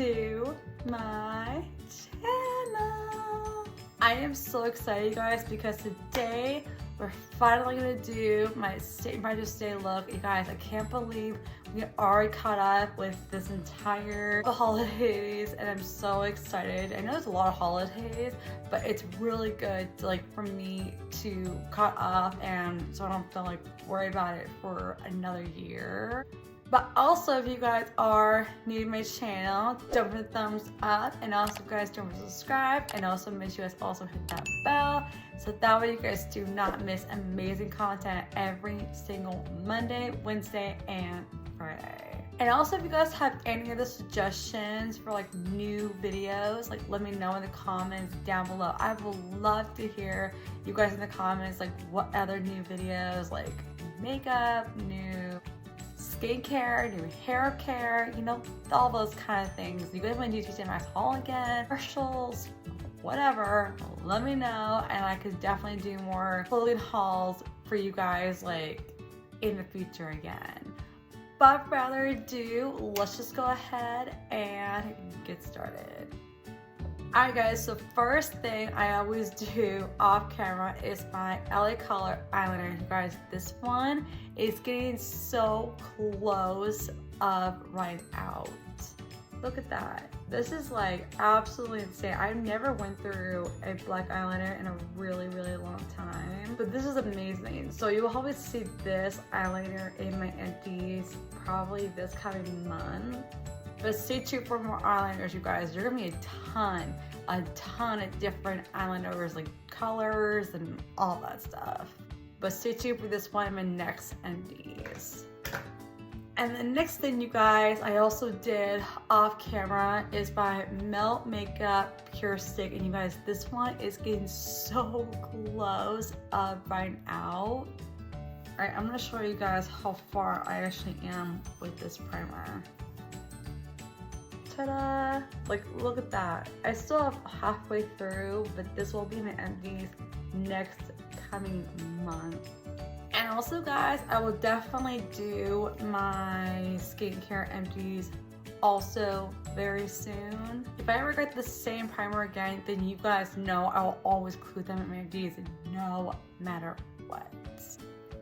to my channel. I am so excited, you guys, because today we're finally gonna do my St. Patrick's Day look. You guys, I can't believe we already caught up with this entire holidays, and I'm so excited. I know there's a lot of holidays, but it's really good to, like, for me to cut up, and so I don't feel like worry about it for another year. But also, if you guys are new to my channel, don't forget the thumbs up, and also, guys, don't forget to subscribe, and also make sure you guys also hit that bell, so that way you guys do not miss amazing content every single Monday, Wednesday, and Friday. And also, if you guys have any other suggestions for like new videos, like let me know in the comments down below. I would love to hear you guys in the comments, like what other new videos, like makeup, new skincare, new hair care, you know, all those kind of things. You guys want to do Tuesday Night haul again, commercials, whatever, let me know, and I could definitely do more clothing hauls for you guys, like, in the future again. But without further ado, let's just go ahead and get started. Alright guys, so first thing I always do off camera is my LA Color eyeliner. You guys, this one is getting so close of running out. Look at that. This is like absolutely insane. I never went through a black eyeliner in a really, really long time, but this is amazing. So you will always see this eyeliner in my empties probably this coming month. But stay tuned for more eyeliners, you guys. There's gonna be a ton of different eyeliners, like colors and all that stuff. But stay tuned for this one in my next MDs. And the next thing, you guys, I also did off camera is by Melt Makeup Pure Stick. And you guys, this one is getting so close of running out. All right, I'm gonna show you guys how far I actually am with this primer. Ta-da! Like, look at that. I still have halfway through, but this will be my MDs next coming month. And also, guys, I will definitely do my skincare empties also very soon. If I ever get the same primer again, then you guys know I will always include them in my empties no matter what.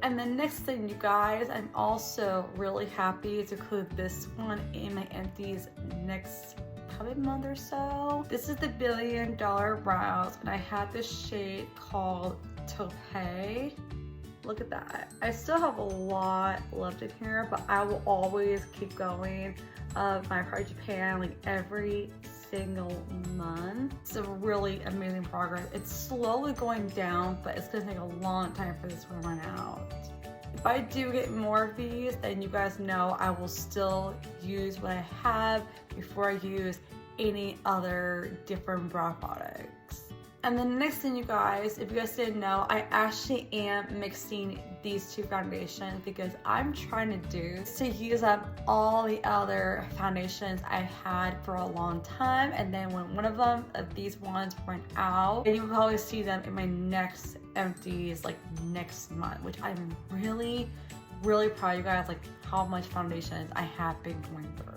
And the next thing, you guys, I'm also really happy to include this one in my empties next probably month or so. This is the $1 Billion Brows, and I have this shade called Taupe. Look at that. I still have a lot left in here, but I will always keep going my Project Japan like every single month. It's a really amazing progress. It's slowly going down, but it's gonna take a long time for this one to run out. If I do get more of these, then you guys know I will still use what I have before I use any other different brow products. And the next thing, you guys, if you guys didn't know, I actually am mixing these two foundations because I'm trying to use up all the other foundations I had for a long time. And then when one of them, these ones went out, and you will probably see them in my next empties like next month, which I'm really, really proud of you guys, like how much foundations I have been going through.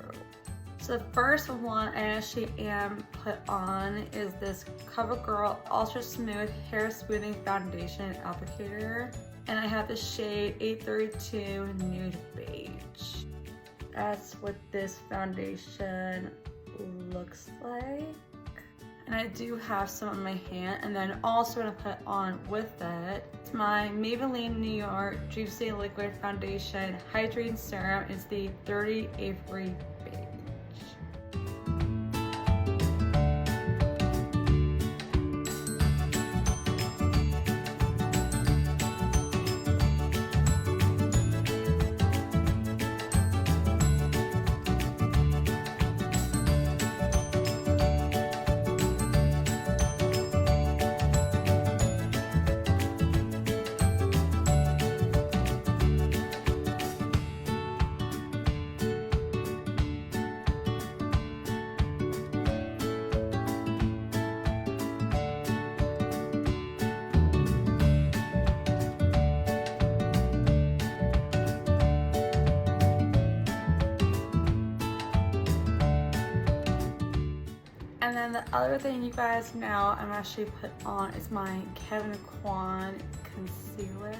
So the first one I actually am put on is this CoverGirl Ultra Smooth Hair Smoothing Foundation Applicator. And I have the shade 832 Nude Beige. That's what this foundation looks like. And I do have some on my hand, and then also gonna put on with it, it's my Maybelline New York Juicy Liquid Foundation Hydrating Serum. It's the 30 Avery Beige. then the other thing you guys know I'm actually put on is my Kevin Kwan concealer.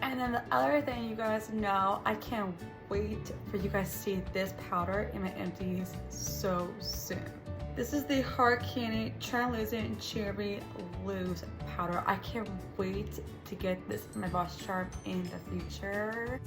And then the other thing you guys know, I can't wait for you guys to see this powder in my empties so soon. This is the Hard Candy Translucent Cherry Loose Powder. I can't wait to get this in my box charm in the future.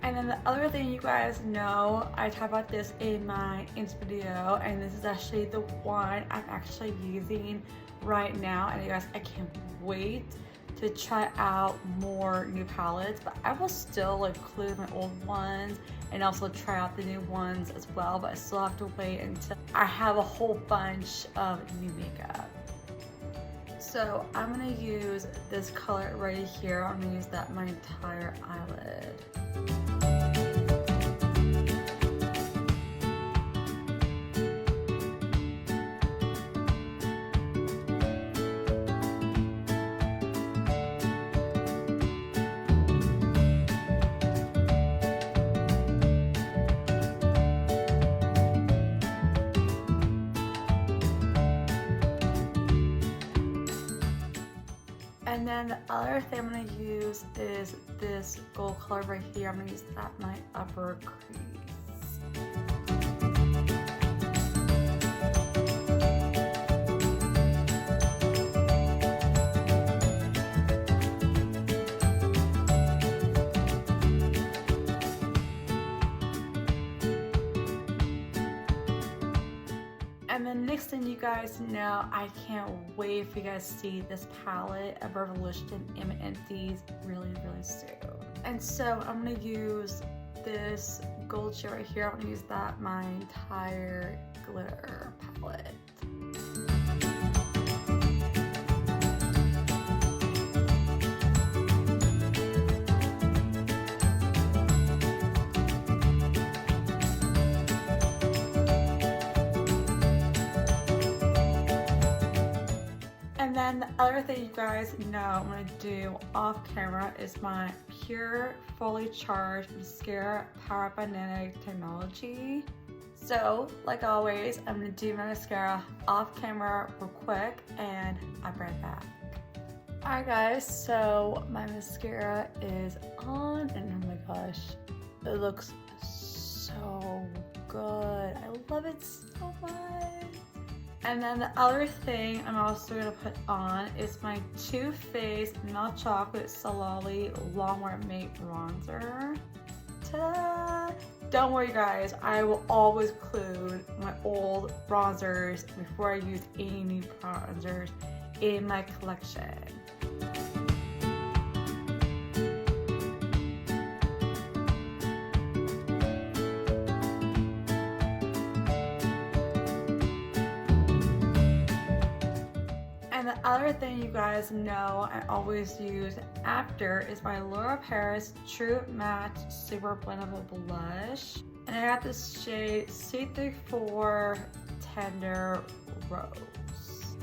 And the other thing you guys know, I talk about this in my Insta video, and this is actually the one I'm actually using right now. And you guys, I can't wait to try out more new palettes, but I will still include my old ones and also try out the new ones as well, but I still have to wait until I have a whole bunch of new makeup. So I'm gonna use this color right here. I'm gonna use that my entire eyelid. And then the other thing I'm going to use is this gold color right here. I'm going to use that in my upper crease. And the next thing you guys know, I can't wait for you guys to see this palette of Revolution in my empties really soon. And so I'm gonna use this gold shade right here. I'm gonna use that my entire glitter palette. And then the other thing you guys know I'm going to do off camera is my Pure Fully Charged Mascara powered by nanotechnology. So, like always, I'm going to do my mascara off camera real quick and I'll be right back. Alright guys, so my mascara is on and oh my gosh, it looks so good. I love it so much. And then the other thing I'm also going to put on is my Too Faced Milk Chocolate Solali Longwear Matte Bronzer. Ta-da! Don't worry guys, I will always include my old bronzers before I use any new bronzers in my collection. And the other thing you guys know I always use after is my Laura Paris True Matte Super Blendable Blush. And I got this shade C34 Tender Rose.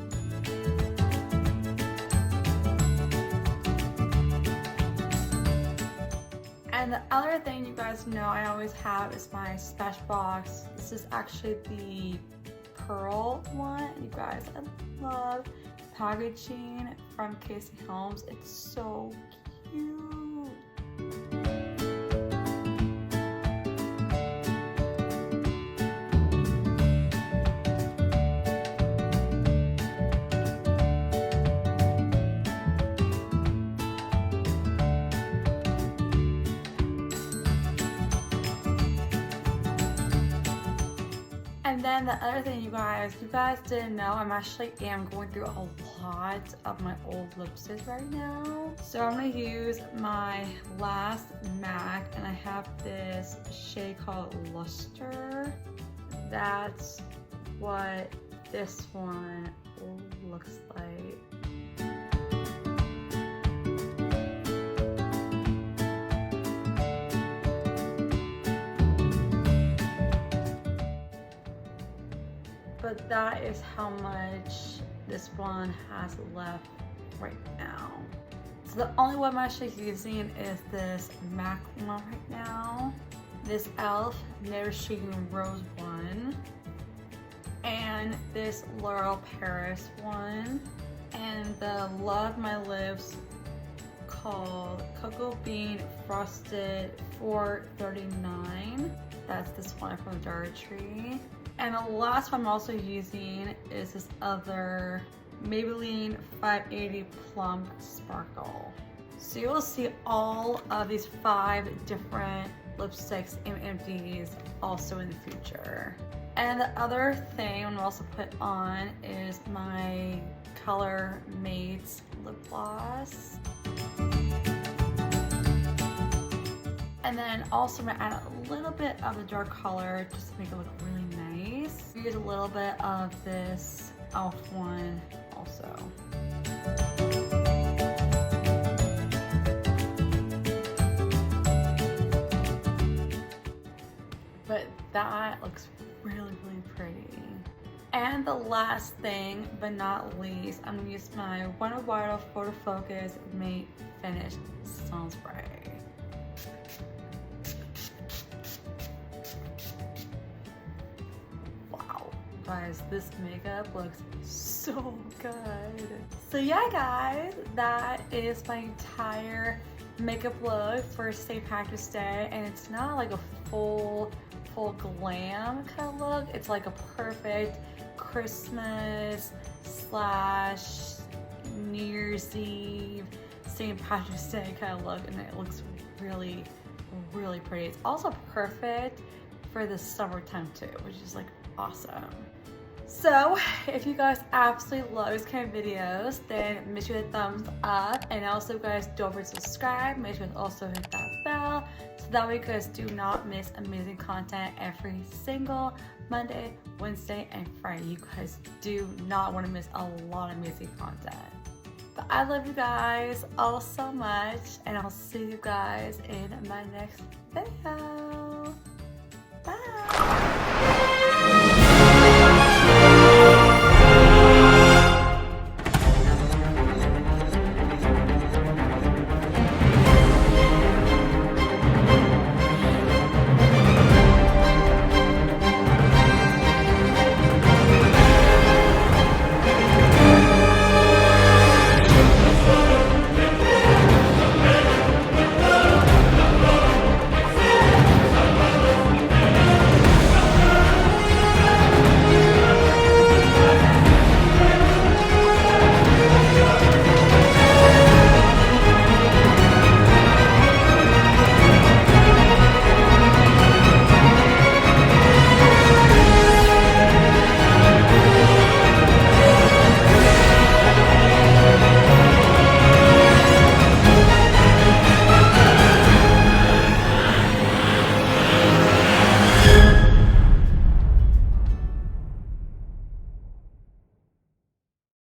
And the other thing you guys know I always have is my Smashbox. This is actually the pearl one. You guys, I love packaging from Casey Holmes. It's so cute. And then the other thing, you guys didn't know, I'm actually going through a lot of my old lipsticks right now. So I'm gonna use my last MAC, and I have this shade called Luster. That's what this one looks like. But that is how much this one has left right now. So the only one I'm actually using is this MAC one right now. This e.l.f. Never Shaking Rose one. And this L'Oreal Paris one. And the Love My Lips called Cocoa Bean Frosted 439. That's this one from Dollar Tree. And the last one I'm also using is this other Maybelline 580 Plum Sparkle. So you will see all of these 5 different lipsticks and empties also in the future. And the other thing I'm also put on is my Color Mates lip gloss. And then also I'm gonna add a little bit of a dark color just to make it look really nice. Use a little bit of this e.l.f. one also. But that looks really, really pretty. And the last thing, but not least, I'm gonna use my Wonder Vital Photo Focus Matte Finish Sun Spray. Wow, guys, this makeup looks so good. So yeah, guys, that is my entire makeup look for St. Patrick's Day, and it's not like a full glam kind of look. It's like a perfect Christmas / New Year's Eve, St. Patrick's Day kind of look, and it looks really, really pretty. It's also perfect for the summertime too, which is like awesome. So if you guys absolutely love these kind of videos, then make sure to thumbs up, and also guys, don't forget to subscribe. Make sure to also hit that bell so that way you guys do not miss amazing content every single Monday, Wednesday, and Friday. You guys do not want to miss a lot of amazing content. But I love you guys all so much, and I'll see you guys in my next video.